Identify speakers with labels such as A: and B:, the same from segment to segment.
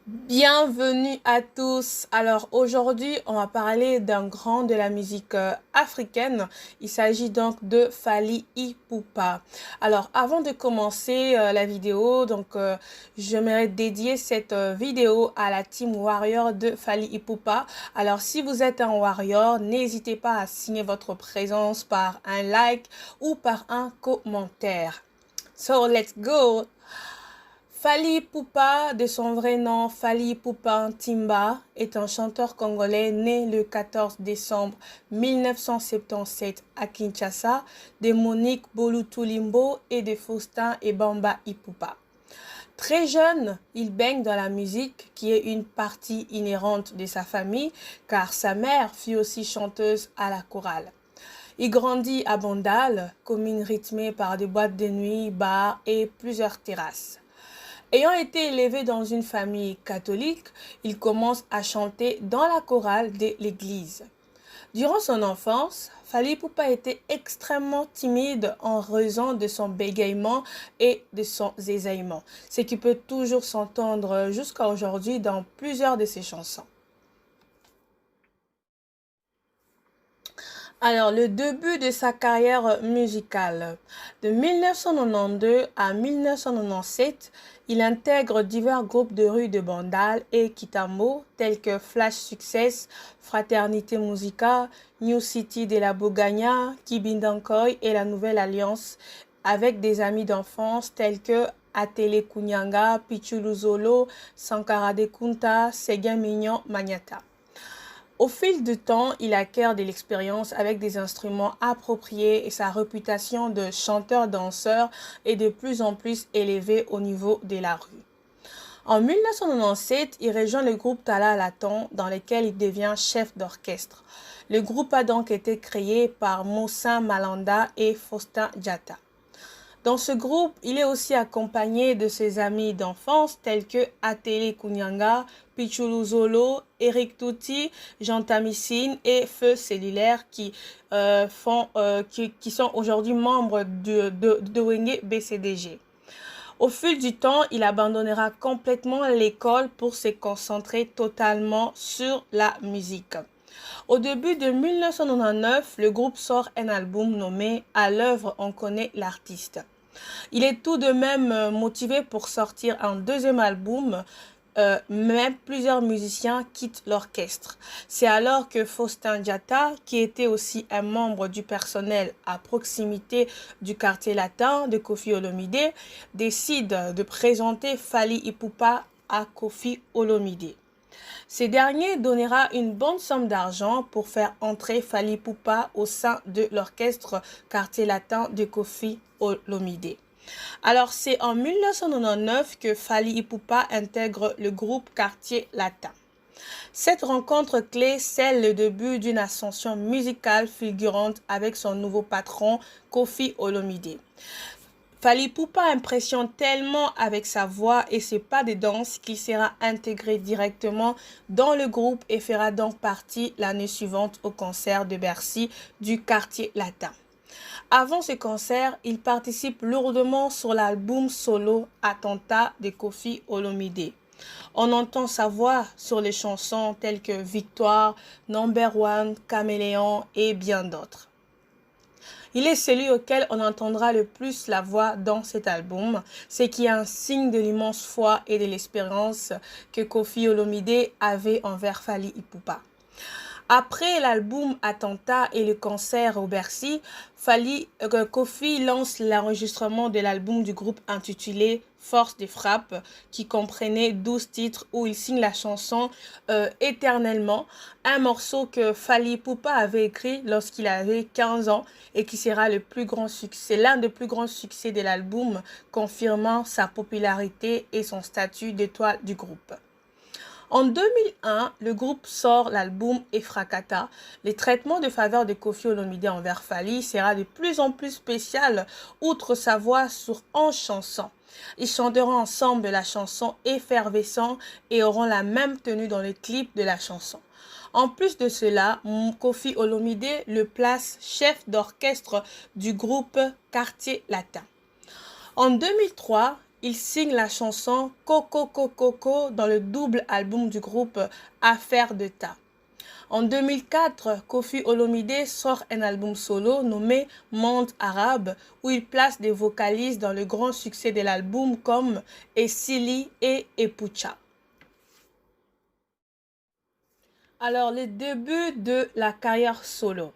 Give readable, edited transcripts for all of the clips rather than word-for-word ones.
A: Bienvenue à tous. Alors aujourd'hui, on va parler d'un grand de la musique africaine. Il s'agit donc de Fally Ipupa. Alors avant de commencer la vidéo, j'aimerais dédier cette vidéo à la team Warrior de Fally Ipupa. Alors si vous êtes un Warrior, n'hésitez pas à signer votre présence par un like ou par un commentaire. So let's go. Fally Ipupa, de son vrai nom Fally Ipupa Ntimba, est un chanteur congolais né le 14 décembre 1977 à Kinshasa, de Monique Bolutulimbo et de Faustin Ebamba Ipupa. Très jeune, il baigne dans la musique, qui est une partie inhérente de sa famille, car sa mère fut aussi chanteuse à la chorale. Il grandit à Bandal, commune rythmée par des boîtes de nuit, bars et plusieurs terrasses. Ayant été élevé dans une famille catholique, il commence à chanter dans la chorale de l'église. Durant son enfance, Fally Ipupa était extrêmement timide en raison de son bégaiement et de son zézaillement, ce qui peut toujours s'entendre jusqu'à aujourd'hui dans plusieurs de ses chansons. Alors, le début de sa carrière musicale. De 1992 à 1997, il intègre divers groupes de rue de Bandal et Kitambo, tels que Flash Success, Fraternité Musica, New City de la Bogagna, Kibindankoy et la Nouvelle Alliance, avec des amis d'enfance tels que Atele Kunyanga, Pichulu Zolo, Sankara de Kunta, Seguin Mignon, Magnata. Au fil du temps, il acquiert de l'expérience avec des instruments appropriés et sa réputation de chanteur-danseur est de plus en plus élevée au niveau de la rue. En 1997, il rejoint le groupe Tala Laton dans lequel il devient chef d'orchestre. Le groupe a donc été créé par Moussa Malanda et Faustin Diatta. Dans ce groupe, il est aussi accompagné de ses amis d'enfance tels que Atele Kunyanga, Pichulu Zolo, Eric Touti, Jean Tamissine et Feu Cellulaire qui sont aujourd'hui membres de Wenge BCDG. Au fil du temps, il abandonnera complètement l'école pour se concentrer totalement sur la musique. Au début de 1999, le groupe sort un album nommé « À l'œuvre, on connaît l'artiste ». Il est tout de même motivé pour sortir un deuxième album, mais plusieurs musiciens quittent l'orchestre. C'est alors que Faustin Diatta, qui était aussi un membre du personnel à proximité du quartier latin de Koffi Olomide, décide de présenter Fally Ipupa à Koffi Olomide. Ces derniers donnera une bonne somme d'argent pour faire entrer Fally Ipupa au sein de l'orchestre quartier latin de Koffi Olomide. Alors c'est en 1999 que Fally Ipupa intègre le groupe Quartier Latin. Cette rencontre clé scelle le début d'une ascension musicale fulgurante avec son nouveau patron Koffi Olomide. Fally Ipupa impressionne tellement avec sa voix et ses pas de danse qu'il sera intégré directement dans le groupe et fera donc partie l'année suivante au concert de Bercy du Quartier Latin. Avant ce concert, il participe lourdement sur l'album solo Attentat de Koffi Olomide. On entend sa voix sur les chansons telles que Victoire, Number One, Caméléon et bien d'autres. Il est celui auquel on entendra le plus la voix dans cet album, ce qui est un signe de l'immense foi et de l'espérance que Koffi Olomide avait envers Fally Ipupa. Après l'album Attentat et le concert au Bercy, Koffi lance l'enregistrement de l'album du groupe intitulé Force de frappe, qui comprenait 12 titres où il signe la chanson Éternellement, un morceau que Fally Ipupa avait écrit lorsqu'il avait 15 ans et qui sera le plus grand succès, l'un des plus grands succès de l'album, confirmant sa popularité et son statut d'étoile du groupe. En 2001, le groupe sort l'album Efrakata. Le traitement de faveur de Koffi Olomide envers Fally sera de plus en plus spécial, outre sa voix sur 11 chansons. Ils chanteront ensemble la chanson Effervescent et auront la même tenue dans le clip de la chanson. En plus de cela, Koffi Olomide le place chef d'orchestre du groupe Quartier Latin. En 2003, il signe la chanson Coco Coco Coco dans le double album du groupe Affaire de Ta. En 2004, Koffi Olomide sort un album solo nommé Monde Arabe où il place des vocalistes dans le grand succès de l'album comme Essili et Epucha. Alors, les débuts de la carrière solo.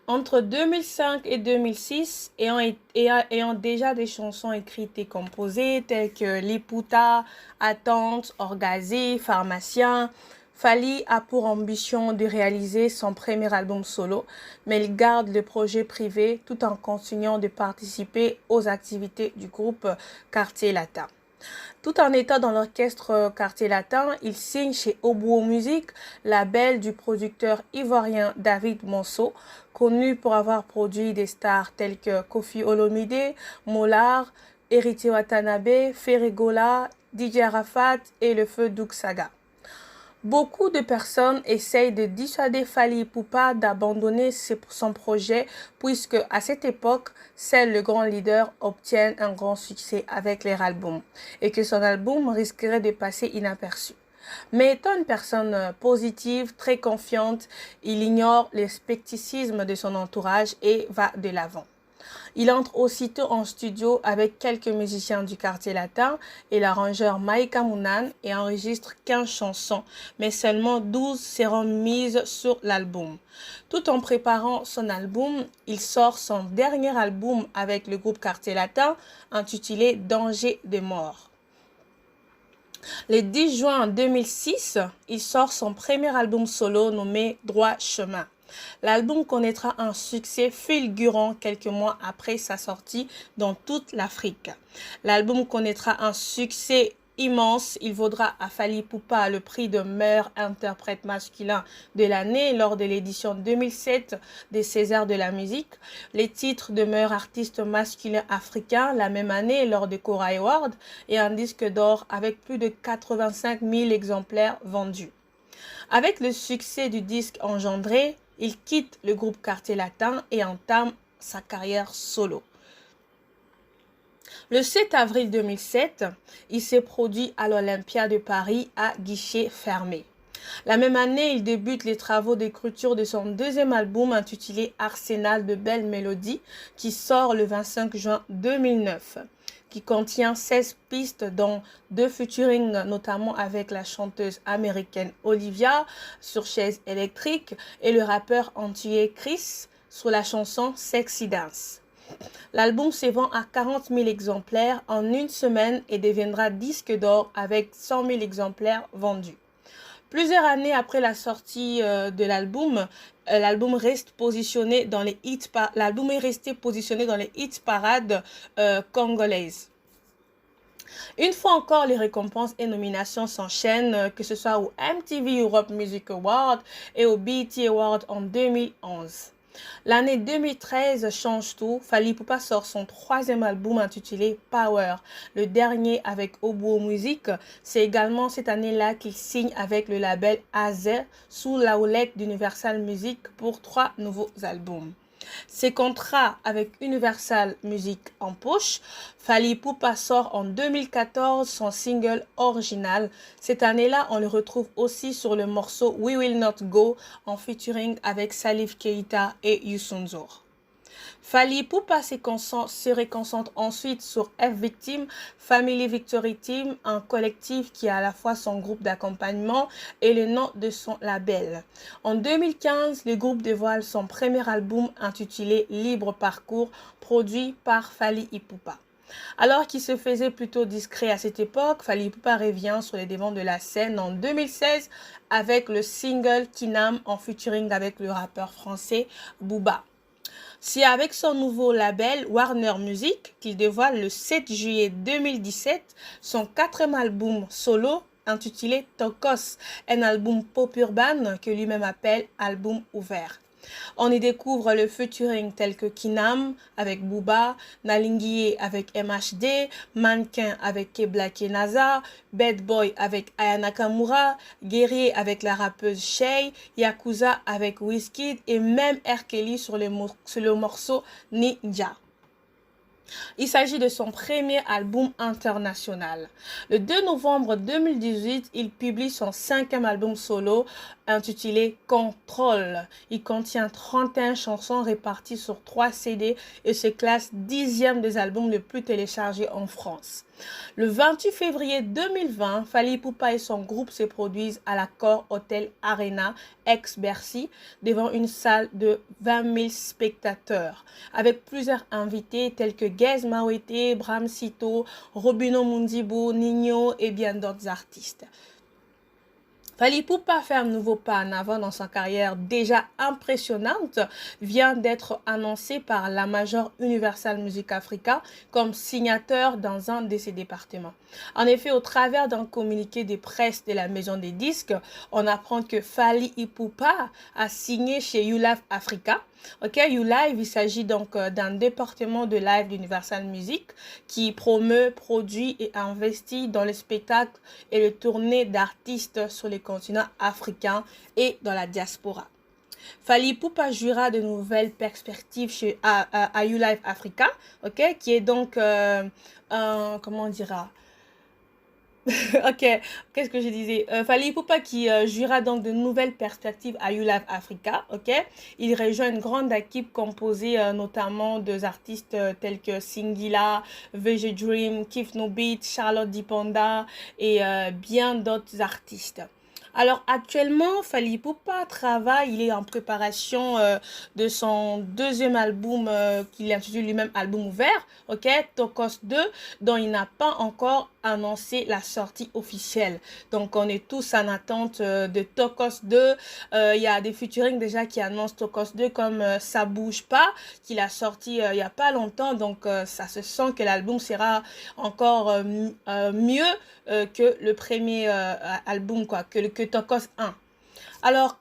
A: Entre 2005 et 2006, ayant déjà des chansons écrites et composées telles que Liputa, Attente, Orgazé, Pharmacien, Fally a pour ambition de réaliser son premier album solo, mais il garde le projet privé tout en continuant de participer aux activités du groupe Quartier Latin. Tout en étant dans l'orchestre Quartier Latin, il signe chez Obuo Music, label du producteur ivoirien David Monceau, connu pour avoir produit des stars telles que Koffi Olomide, Molar, Héritier Watanabe, Ferregola, DJ Arafat et le feu Doug Saga. Beaucoup de personnes essayent de dissuader Fally Ipupa d'abandonner son projet puisque à cette époque, seul le grand leader obtient un grand succès avec leur album et que son album risquerait de passer inaperçu. Mais étant une personne positive, très confiante, il ignore le scepticisme de son entourage et va de l'avant. Il entre aussitôt en studio avec quelques musiciens du Quartier Latin et l'arrangeur Maïka Mounan et enregistre 15 chansons, mais seulement 12 seront mises sur l'album. Tout en préparant son album, il sort son dernier album avec le groupe Quartier Latin intitulé Danger de mort. Le 10 juin 2006, il sort son premier album solo nommé Droit Chemin. L'album connaîtra un succès fulgurant quelques mois après sa sortie dans toute l'Afrique. L'album connaîtra un succès immense. Il vaudra à Fally Ipupa le prix de meilleur interprète masculin de l'année lors de l'édition 2007 des Césars de la musique. Les titres de meilleur artiste masculin africain la même année lors des Cora Awards et un disque d'or avec plus de 85 000 exemplaires vendus. Avec le succès du disque engendré, il quitte le groupe Quartier Latin et entame sa carrière solo. Le 7 avril 2007, il s'est produit à l'Olympia de Paris à guichet fermé. La même année, il débute les travaux d'écriture de son deuxième album intitulé Arsenal de belles mélodies qui sort le 25 juin 2009. Qui contient 16 pistes dont 2 featuring notamment avec la chanteuse américaine Olivia sur chaise électrique et le rappeur antillais Chris sur la chanson Sexy Dance. L'album se vend à 40 000 exemplaires en une semaine et deviendra disque d'or avec 100 000 exemplaires vendus. Plusieurs années après la sortie de l'album, l'album reste positionné dans les hits l'album est resté positionné dans les hits parades congolaises. Une fois encore, les récompenses et nominations s'enchaînent, que ce soit au MTV Europe Music Award et au BET Award en 2011. L'année 2013 change tout. Fally Ipupa sort son troisième album intitulé Power, le dernier avec Obuo Music. C'est également cette année-là qu'il signe avec le label AZ sous la houlette d'Universal Music pour 3 nouveaux albums. Ses contrats avec Universal Music en poche, Fally Ipupa sort en 2014 son single original. Cette année-là, on le retrouve aussi sur le morceau We Will Not Go en featuring avec Salif Keita et Youssou N'Dour. Fally Ipupa se réconcentre ensuite sur F-Victim, Family Victory Team, un collectif qui a à la fois son groupe d'accompagnement et le nom de son label. En 2015, le groupe dévoile son premier album intitulé Libre Parcours, produit par Fally Ipupa. Alors qu'il se faisait plutôt discret à cette époque, Fally Ipupa revient sur les devants de la scène en 2016 avec le single Kinam en featuring avec le rappeur français Booba. C'est avec son nouveau label Warner Music qu'il dévoile le 7 juillet 2017 son 4e album solo intitulé Tokos, un album pop urbain que lui-même appelle album ouvert. On y découvre le featuring tel que Kinam avec Booba, Nalinguié avec MHD, Mannequin avec Kebla Kenaza, Bad Boy avec Aya Nakamura, Guerrier avec la rappeuse Shay, Yakuza avec Wizkid et même R. Kelly sur le morceau Ninja. Il s'agit de son premier album international. Le 2 novembre 2018, il publie son 5e album solo intitulé Contrôle. Il contient 31 chansons réparties sur 3 CD et se classe 10e des albums les plus téléchargés en France. Le 28 février 2020, Fally Ipupa et son groupe se produisent à l'Accor Hotel Arena, ex-Bercy, devant une salle de 20 000 spectateurs, avec plusieurs invités tels que Gez Mawete, Bram Sito, Robino Mundibu, Nino et bien d'autres artistes. Fally Ipupa fait un nouveau pas en avant dans sa carrière déjà impressionnante, vient d'être annoncé par la major Universal Music Africa comme signateur dans un de ses départements. En effet, au travers d'un communiqué de presse de la maison des disques, on apprend que Fally Ipupa a signé chez YouLive Africa. Ok, YouLive, il s'agit donc d'un département de live d'Universal Music qui promeut, produit et investit dans le spectacle et le tournée d'artistes sur les continents africains et dans la diaspora. Fally Ipupa jouera de nouvelles perspectives à YouLive Africa, ok, qui est donc, comment on dira, ok, qu'est-ce que je disais? Fally Ipupa qui jouera donc de nouvelles perspectives à YouLive Africa, ok? Il rejoint une grande équipe composée notamment d'artistes tels que Singila, VG Dream, Kif No Beat, Charlotte Dipanda et bien d'autres artistes. Alors actuellement, Fally Ipupa travaille, il est en préparation de son 2e album qu'il intitule lui-même album ouvert, ok, Tokos 2, dont il n'a pas encore annoncé la sortie officielle. Donc on est tous en attente de Tokos 2. Il y a des featuring déjà qui annoncent Tokos 2 comme Ça bouge pas, qu'il a sorti il y a pas longtemps. Donc ça se sent que l'album sera encore mieux que le premier album, quoi, que Tokos 1. Alors,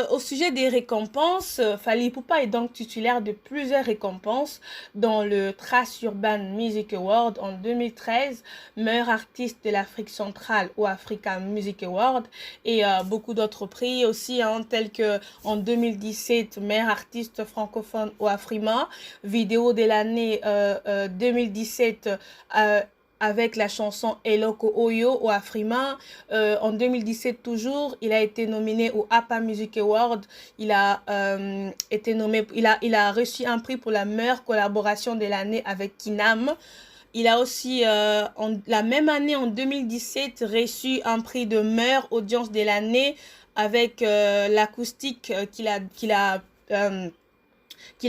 A: au sujet des récompenses, Fally Ipupa est donc titulaire de plusieurs récompenses, dont le Trace Urban Music Award en 2013, meilleur artiste de l'Afrique centrale au Africa Music Award, et beaucoup d'autres prix aussi, hein, tels que en 2017, meilleur artiste francophone au Afrima, vidéo de l'année 2017 avec la chanson Eloko Oyo au Afrima. En 2017 toujours, il a été nominé au APA Music Award. Il a été nommé, il a reçu un prix pour la meilleure collaboration de l'année avec Kinam. Il a aussi, la même année, en 2017, reçu un prix de meilleure audience de l'année avec l'acoustique qu'il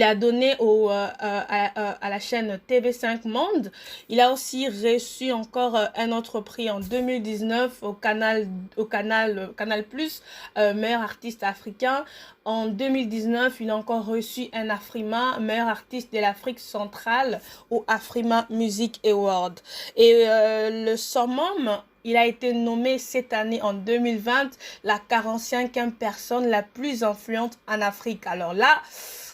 A: a donné à la chaîne TV5 Monde. Il a aussi reçu encore un autre prix en 2019 au Canal Plus, meilleur artiste africain. En 2019, il a encore reçu un Afrima, meilleur artiste de l'Afrique centrale au Afrima Music Award. Et le summum, il a été nommé cette année, en 2020, la 45e personne la plus influente en Afrique. Alors là,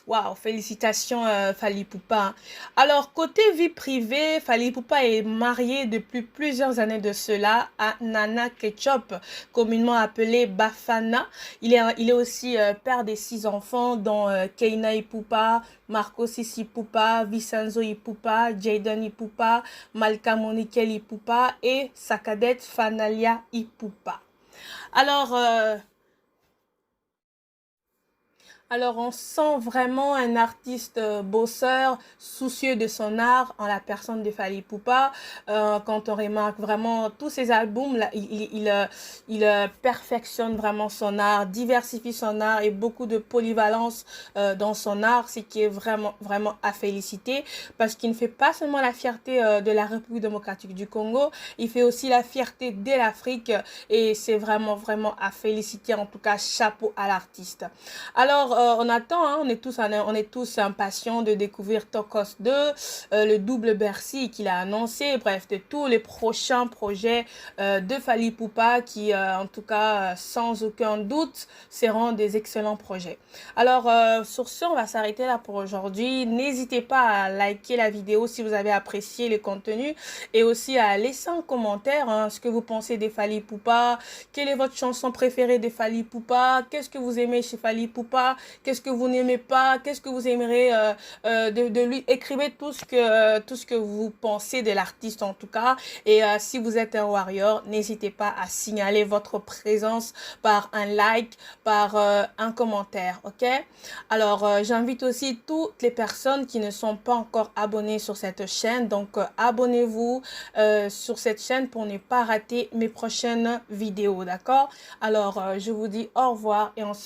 A: waouh, félicitations Fally Ipupa. Alors, côté vie privée, Fally Ipupa est marié depuis plusieurs années de cela à Nana Ketchup, communément appelée Bafana. Il est aussi père de 6 enfants, dont Keina Ipupa, Marco Sissi Ipupa, Vicenzo Ipupa, Jaden Ipupa, Malka Monikel Ipupa et sa cadette Fanalia Ipupa. Alors, on sent vraiment un artiste bosseur, soucieux de son art en la personne de Fally Ipupa. Quand on remarque vraiment tous ses albums, là, il perfectionne vraiment son art, diversifie son art et beaucoup de polyvalence dans son art, ce qui est vraiment, vraiment à féliciter parce qu'il ne fait pas seulement la fierté de la République démocratique du Congo, il fait aussi la fierté de l'Afrique et c'est vraiment, vraiment à féliciter. En tout cas, chapeau à l'artiste. Alors, on attend, hein, on est tous impatients de découvrir Tokos 2, le double Bercy qu'il a annoncé, bref, de tous les prochains projets de Fally Ipupa qui, en tout cas, sans aucun doute, seront des excellents projets. Alors, sur ce, on va s'arrêter là pour aujourd'hui. N'hésitez pas à liker la vidéo si vous avez apprécié le contenu et aussi à laisser un commentaire, hein, ce que vous pensez des Fally Ipupa, quelle est votre chanson préférée de Fally Ipupa, qu'est-ce que vous aimez chez Fally Ipupa, qu'est-ce que vous n'aimez pas, qu'est-ce que vous aimeriez de lui. Écrivez tout ce que vous pensez de l'artiste en tout cas. Et si vous êtes un warrior, n'hésitez pas à signaler votre présence par un like, par un commentaire, ok? Alors, j'invite aussi toutes les personnes qui ne sont pas encore abonnées sur cette chaîne. Donc, abonnez-vous sur cette chaîne pour ne pas rater mes prochaines vidéos, d'accord? Alors, je vous dis au revoir et on se